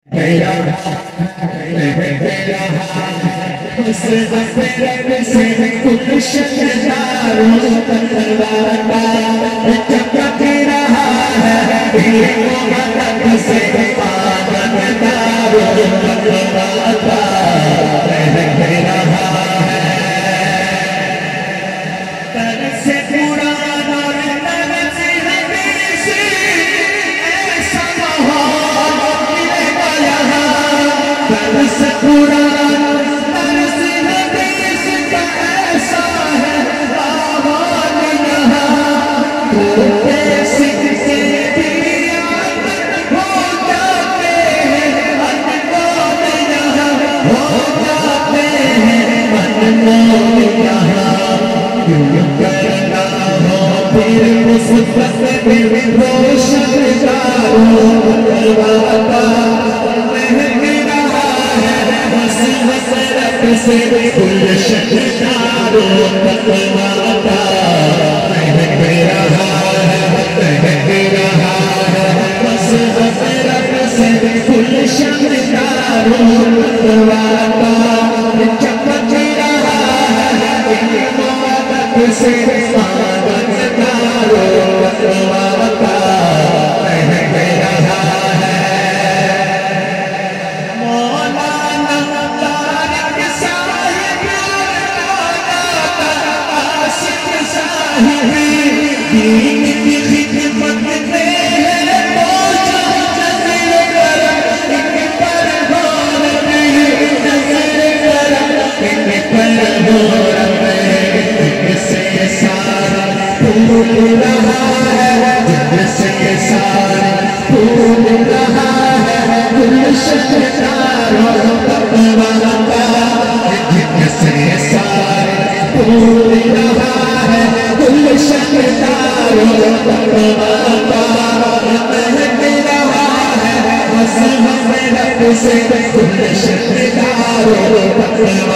मेरा से कुल शक्तिदारों चमक रहा है से पावनदारों से पुराना से पुराना तरस हदीस का ऐसा है आवाज़ यहाँ तो कैसे भी याद हो जाते हैं अनमोल यहाँ हो जाते हैं अनमोल यहाँ क्यों करना हो फिर मुसीबत में रोशन से कुल शक्तिदारों तकवाता महक रहा है बस हसरत से कुल शक्तिदारों तकवाता चमक रहा है इमादत से पावनदारों तकवाता महक रहा है दीन की खिदमत में है पहुंचा नज़र करम इन पर गौर नहीं नज़र करम इन पर गौर नहीं जिससे सारा फूल रहा है जिससे सारा फूल रहा है कुल शक्तिदारों तकवाता जिससे सारा फूल रहा है कुल शक्तिदारों तकवाता महक रहा है बस हसरत से कुल शक्तिदारों तकवाता।